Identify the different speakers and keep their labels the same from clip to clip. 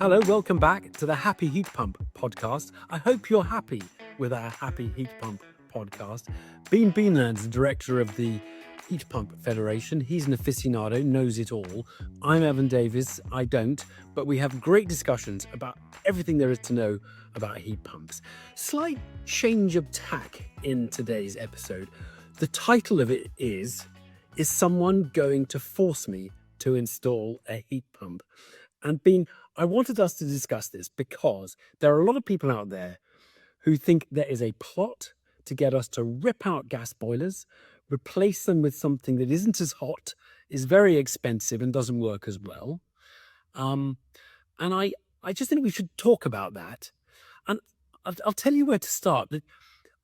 Speaker 1: Hello, welcome back to the Happy Heat Pump podcast. I hope you're happy with our Happy Heat Pump podcast. Bean Beanland's the director of the Heat Pump Federation. He's an aficionado, knows it all. I'm Evan Davis, I don't, but we have great discussions about everything there is to know about heat pumps. Slight change of tack in today's episode. The title of it is someone going to force me to install a heat pump? And Bean, I wanted us to discuss this because there are a lot of people out there who think there is a plot to get us to rip out gas boilers, replace them with something that isn't as hot, is very expensive and doesn't work as well. And I just think we should talk about that. And I'll tell you where to start.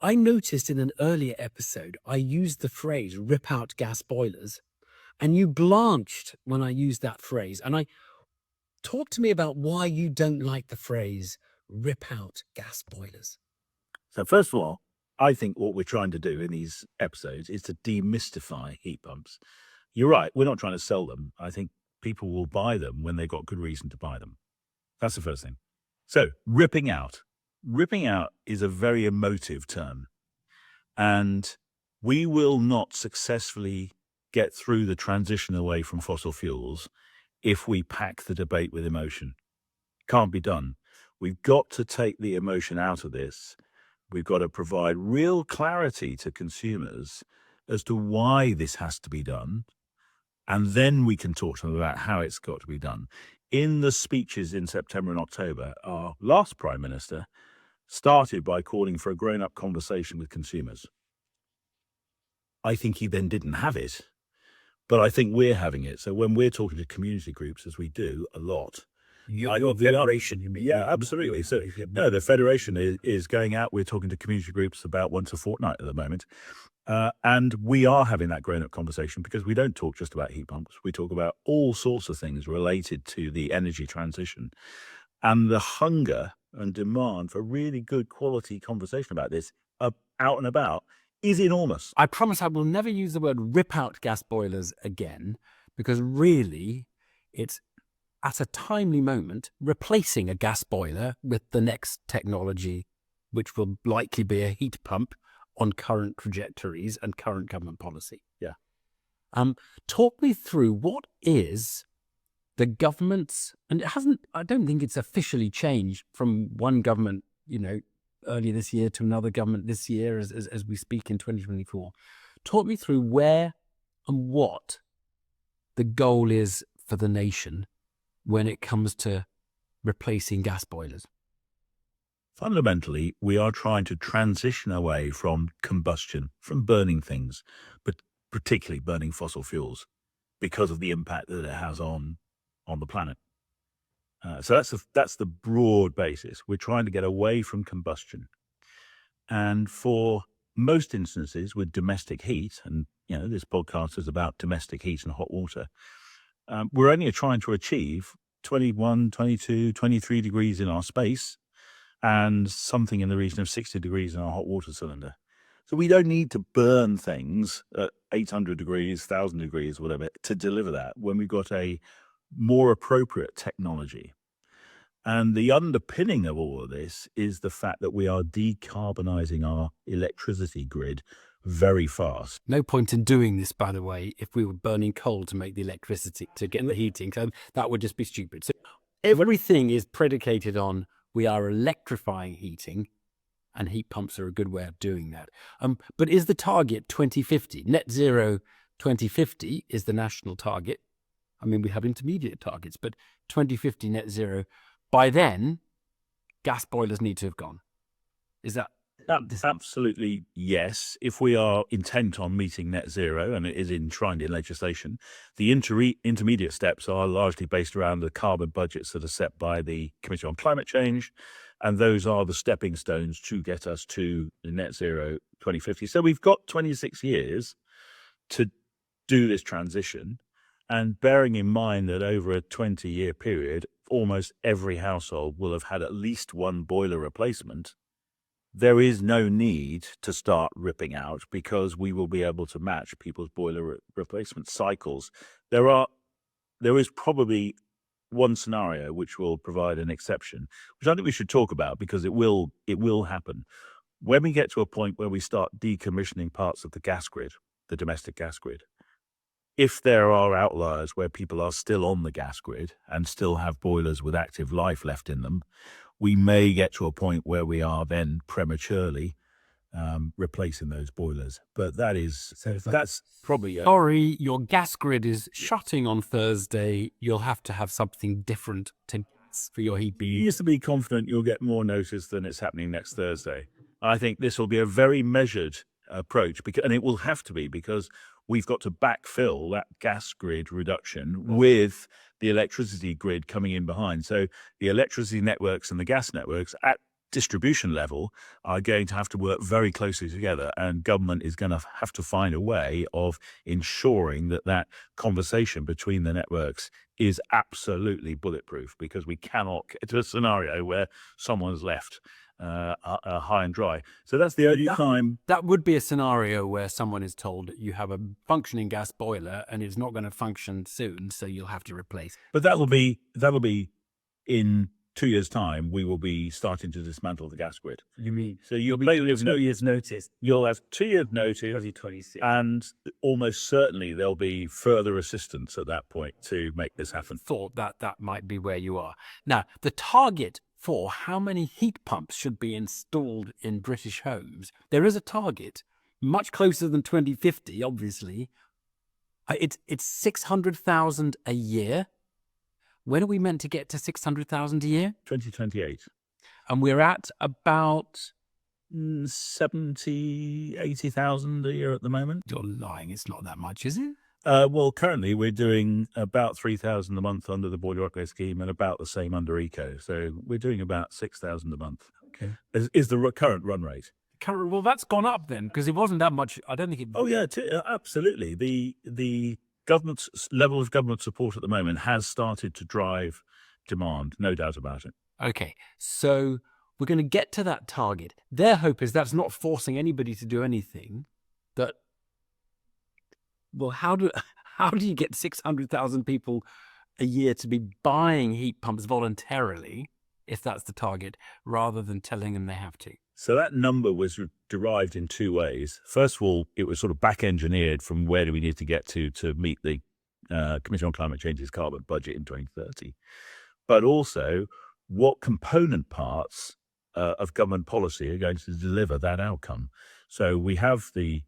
Speaker 1: I noticed in an earlier episode, I used the phrase rip out gas boilers, and you blanched when I used that phrase. And talk to me about why you don't like the phrase rip out gas boilers.
Speaker 2: So first of all, I think what we're trying to do in these episodes is to demystify heat pumps. You're right, we're not trying to sell them. I think people will buy them when they've got good reason to buy them. That's the first thing. So ripping out. Ripping out is a very emotive term. And we will not successfully get through the transition away from fossil fuels if we pack the debate with emotion. Can't be done. We've got to take the emotion out of this. We've got to provide real clarity to consumers as to why this has to be done. And then we can talk to them about how it's got to be done. In the speeches in September and October, our last Prime Minister started by calling for a grown-up conversation with consumers. I think he then didn't have it. But I think we're having it. So when we're talking to community groups, as we do a lot.
Speaker 1: Your federation, you mean?
Speaker 2: Yeah, absolutely. So no, the Federation is going out. We're talking to community groups about once a fortnight at the moment. And we are having that grown-up conversation because we don't talk just about heat pumps. We talk about all sorts of things related to the energy transition. And the hunger and demand for really good quality conversation about this out and about is enormous.
Speaker 1: I promise I will never use the word rip out gas boilers again, because really it's at a timely moment replacing a gas boiler with the next technology, which will likely be a heat pump on current trajectories and current government policy.
Speaker 2: Yeah.
Speaker 1: Talk me through what is the government's, and I don't think it's officially changed from one government, earlier this year to another government this year as we speak in 2024. Talk me through where and what the goal is for the nation when it comes to replacing gas boilers.
Speaker 2: Fundamentally, we are trying to transition away from combustion, from burning things, but particularly burning fossil fuels because of the impact that it has on the planet. So that's the broad basis. We're trying to get away from combustion. And for most instances with domestic heat, and this podcast is about domestic heat and hot water, we're only trying to achieve 21, 22, 23 degrees in our space and something in the region of 60 degrees in our hot water cylinder. So we don't need to burn things at 800 degrees, 1,000 degrees, whatever, to deliver that when we've got a more appropriate technology. And the underpinning of all of this is the fact that we are decarbonizing our electricity grid very fast.
Speaker 1: No point in doing this, by the way, if we were burning coal to make the electricity, to get the heating. So that would just be stupid. So everything is predicated on we are electrifying heating, and heat pumps are a good way of doing that. But is the target 2050? Net zero 2050 is the national target. I mean, we have intermediate targets, but 2050 net zero. By then, gas boilers need to have gone. Is that?
Speaker 2: Absolutely, yes. If we are intent on meeting net zero, and it is enshrined in legislation, the intermediate steps are largely based around the carbon budgets that are set by the Committee on Climate Change, and those are the stepping stones to get us to the net zero 2050. So we've got 26 years to do this transition, and bearing in mind that over a 20-year period, almost every household will have had at least one boiler replacement, there is no need to start ripping out because we will be able to match people's boiler replacement cycles. There is probably one scenario which will provide an exception, which I think we should talk about because it will happen. When we get to a point where we start decommissioning parts of the gas grid, the domestic gas grid, if there are outliers where people are still on the gas grid and still have boilers with active life left in them, we may get to a point where we are then prematurely replacing those boilers. But that's probably
Speaker 1: Sorry, your gas grid is shutting on Thursday. You'll have to have something different to gas for your heat.
Speaker 2: you used to be confident you'll get more notice than it's happening next Thursday. I think this will be a very measured approach, and it will have to be because we've got to backfill that gas grid reduction with the electricity grid coming in behind. So the electricity networks and the gas networks at distribution level are going to have to work very closely together, and government is going to have to find a way of ensuring that that conversation between the networks is absolutely bulletproof, because we cannot get to a scenario where someone's left high and dry. So that's the only time.
Speaker 1: That would be a scenario where someone is told you have a functioning gas boiler and it's not going to function soon, so you'll have to replace.
Speaker 2: But that'll be in 2 years' time. We will be starting to dismantle the gas grid.
Speaker 1: You mean?
Speaker 2: So you'll be
Speaker 1: 2 years notice.
Speaker 2: You'll have 2 years notice,
Speaker 1: 2026.
Speaker 2: and almost certainly there'll be further assistance at that point to make this happen.
Speaker 1: Thought that might be where you are. Now, the target for how many heat pumps should be installed in British homes, there is a target, much closer than 2050, obviously. It's 600,000 a year. When are we meant to get to 600,000 a year?
Speaker 2: 2028.
Speaker 1: And we're at about
Speaker 2: 70, 80,000 a year at the moment.
Speaker 1: You're lying. It's not that much, is it?
Speaker 2: Well, currently we're doing about 3,000 a month under the boiler upgrade scheme and about the same under eco. So we're doing about 6,000 a month.
Speaker 1: Okay.
Speaker 2: Is the current run rate.
Speaker 1: Well, that's gone up then, because it wasn't that much. I don't think it.
Speaker 2: Oh yeah, absolutely. The government's level of government support at the moment has started to drive demand, no doubt about it.
Speaker 1: Okay, so we're going to get to that target. Their hope is that's not forcing anybody to do anything. That, well, how do you get 600,000 people a year to be buying heat pumps voluntarily, if that's the target, rather than telling them they have to?
Speaker 2: So that number was derived in two ways. First of all, it was sort of back engineered from where do we need to get to meet the Commission on Climate Change's carbon budget in 2030, but also what component parts of government policy are going to deliver that outcome. So we have the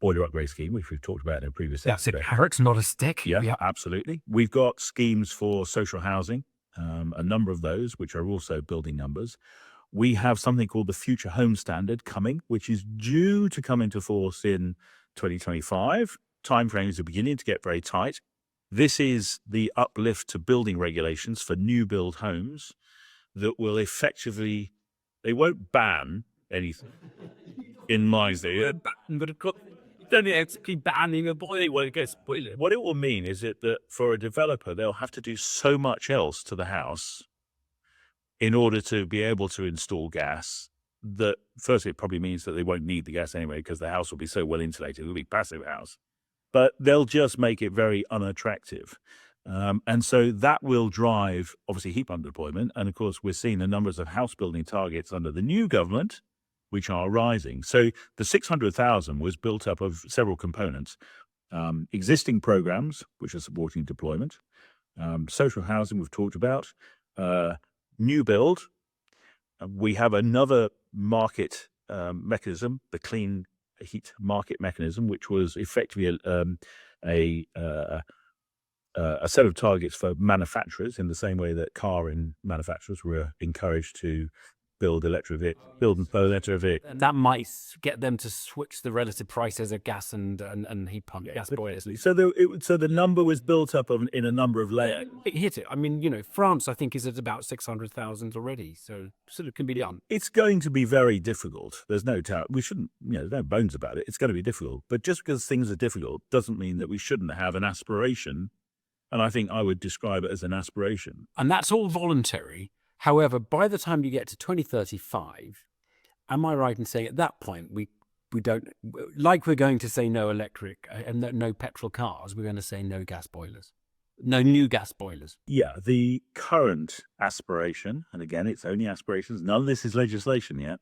Speaker 2: boiler upgrade scheme, which we've talked about in a previous episode.
Speaker 1: That's a carrot, not a stick.
Speaker 2: Yeah, absolutely. We've got schemes for social housing, a number of those, which are also building numbers. We have something called the Future Home Standard coming, which is due to come into force in 2025. Timeframes are beginning to get very tight. This is the uplift to building regulations for new build homes that will effectively, they won't ban anything in my view.
Speaker 1: Don't actually banning a boiler when it gets boiler.
Speaker 2: What it will mean is that for a developer, they'll have to do so much else to the house in order to be able to install gas, that first it probably means that they won't need the gas anyway because the house will be so well insulated. It'll be a passive house. But they'll just make it very unattractive. And so that will drive, obviously, heat pump deployment. And, of course, we're seeing the numbers of house building targets under the new government, which are rising. So the 600,000 was built up of several components. Existing programs, which are supporting deployment. Social housing, we've talked about. New build, we have another market mechanism, the clean heat market mechanism, which was effectively a set of targets for manufacturers in the same way that car manufacturers were encouraged to build and flow electric vehicles.
Speaker 1: And that might get them to switch the relative prices of gas and heat pump, gas boilers.
Speaker 2: So the number was built up in a number of layers.
Speaker 1: It hit it. I mean, France, I think, is at about 600,000 already. So it can be done.
Speaker 2: It's going to be very difficult. There's no doubt. We shouldn't, there's no bones about it. It's going to be difficult. But just because things are difficult doesn't mean that we shouldn't have an aspiration. And I think I would describe it as an aspiration.
Speaker 1: And that's all voluntary. However, by the time you get to 2035, am I right in saying at that point we don't, like we're going to say no electric and no petrol cars, we're going to say no gas boilers? No new gas boilers.
Speaker 2: Yeah, the current aspiration, and again, it's only aspirations, none of this is legislation yet,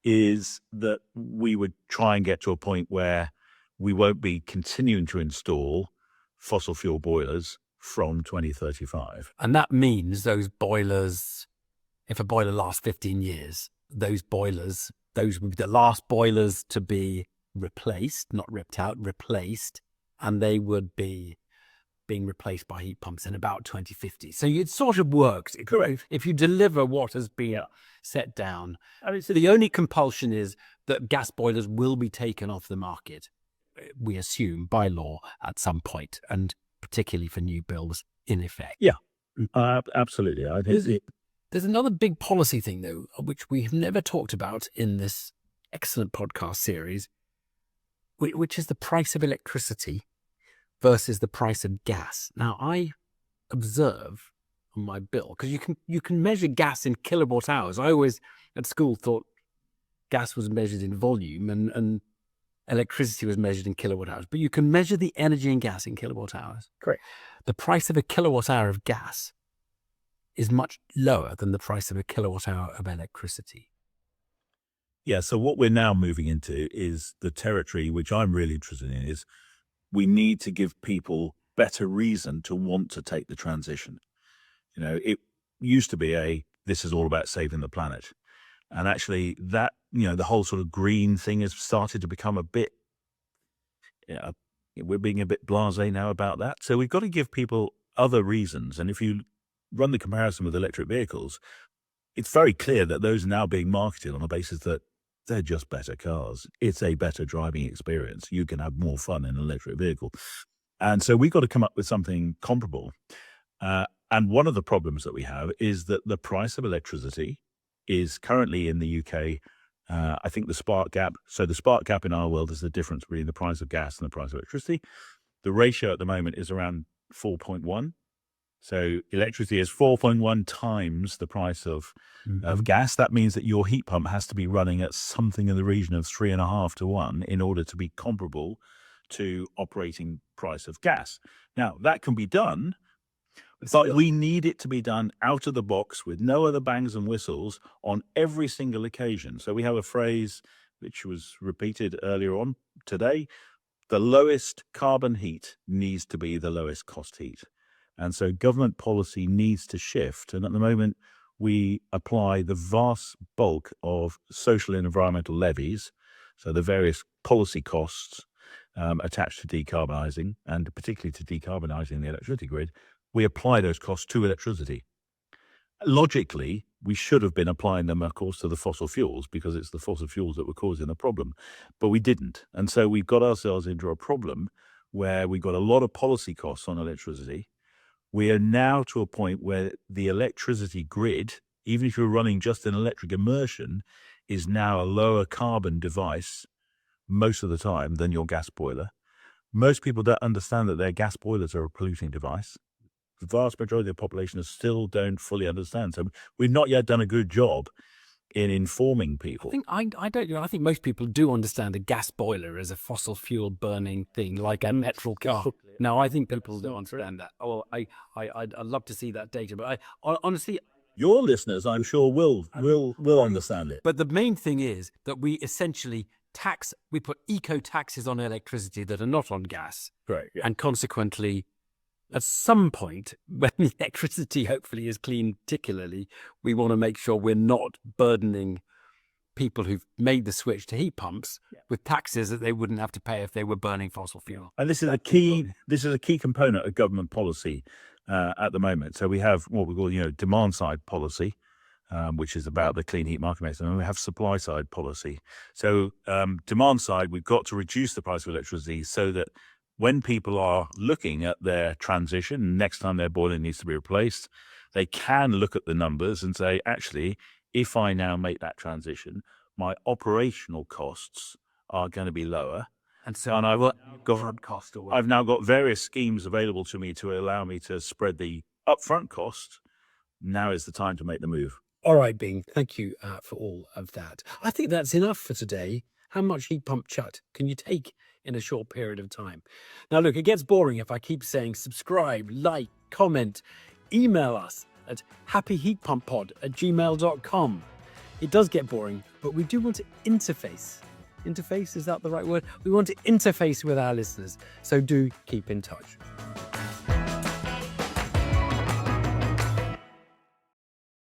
Speaker 2: is that we would try and get to a point where we won't be continuing to install fossil fuel boilers from 2035.
Speaker 1: And that means those boilers, if a boiler lasts 15 years, those boilers, those would be the last boilers to be replaced, not ripped out, replaced, and they would be being replaced by heat pumps in about 2050. So it sort of works.
Speaker 2: Correct.
Speaker 1: If you deliver what has been set down. I mean, so the only compulsion is that gas boilers will be taken off the market, we assume, by law at some point, and particularly for new builds in effect.
Speaker 2: Yeah, absolutely. I think
Speaker 1: There's another big policy thing, though, which we've never talked about in this excellent podcast series, which is the price of electricity versus the price of gas. Now, I observe on my bill, because you can measure gas in kilowatt hours. I always, at school, thought gas was measured in volume and electricity was measured in kilowatt hours. But you can measure the energy in gas in kilowatt hours.
Speaker 2: Correct.
Speaker 1: The price of a kilowatt hour of gas is much lower than the price of a kilowatt hour of electricity.
Speaker 2: Yeah, so what we're now moving into is the territory which I'm really interested in, is we need to give people better reason to want to take the transition. You know, it used to be this is all about saving the planet. And actually that, the whole sort of green thing has started to become a bit, we're being a bit blasé now about that. So we've got to give people other reasons. And if you run the comparison with electric vehicles, it's very clear that those are now being marketed on the basis that they're just better cars. It's a better driving experience. You can have more fun in an electric vehicle. And so we've got to come up with something comparable. And one of the problems that we have is that the price of electricity is currently in the UK, I think the spark gap. So the spark gap in our world is the difference between the price of gas and the price of electricity. The ratio at the moment is around 4.1. So electricity is 4.1 times the price of gas. That means that your heat pump has to be running at something in the region of 3.5 to 1 in order to be comparable to operating price of gas. Now, that can be done, but we need it to be done out of the box with no other bangs and whistles on every single occasion. So we have a phrase which was repeated earlier on today: the lowest carbon heat needs to be the lowest cost heat. And so government policy needs to shift. And at the moment, we apply the vast bulk of social and environmental levies, so the various policy costs attached to decarbonising, and particularly to decarbonising the electricity grid. We apply those costs to electricity. Logically, we should have been applying them, of course, to the fossil fuels, because it's the fossil fuels that were causing the problem, but we didn't. And so we've got ourselves into a problem where we've got a lot of policy costs on electricity. We are now to a point where the electricity grid, even if you're running just an electric immersion, is now a lower carbon device most of the time than your gas boiler. Most people don't understand that their gas boilers are a polluting device. The vast majority of the population still don't fully understand. So we've not yet done a good job in informing people.
Speaker 1: I think most people do understand a gas boiler as a fossil fuel burning thing, like a petrol car. No, I think people don't understand that. Oh, I'd love to see that data, but honestly,
Speaker 2: your listeners, I'm sure, will understand it.
Speaker 1: But the main thing is that we essentially we put eco taxes on electricity that are not on gas.
Speaker 2: Right. Yeah.
Speaker 1: And consequently, at some point, when electricity hopefully is clean, particularly, we want to make sure we're not burdening people who've made the switch to heat pumps with taxes that they wouldn't have to pay if they were burning fossil fuel.
Speaker 2: And this is a key component of government policy at the moment. So we have what we call, demand side policy, which is about the clean heat market mechanism, and we have supply side policy. So demand side, we've got to reduce the price of electricity so that when people are looking at their transition, next time their boiler needs to be replaced, they can look at the numbers and say, actually, if I now make that transition, my operational costs are going to be lower.
Speaker 1: And so
Speaker 2: I've now got various schemes available to me to allow me to spread the upfront cost. Now is the time to make the move.
Speaker 1: All right, Bing, thank you for all of that. I think that's enough for today. How much heat pump chat can you take in a short period of time. Now, look, it gets boring if I keep saying subscribe, like, comment, email us at happyheatpumppod@gmail.com. It does get boring, but we do want to interface. Interface, is that the right word? We want to interface with our listeners, so do keep in touch.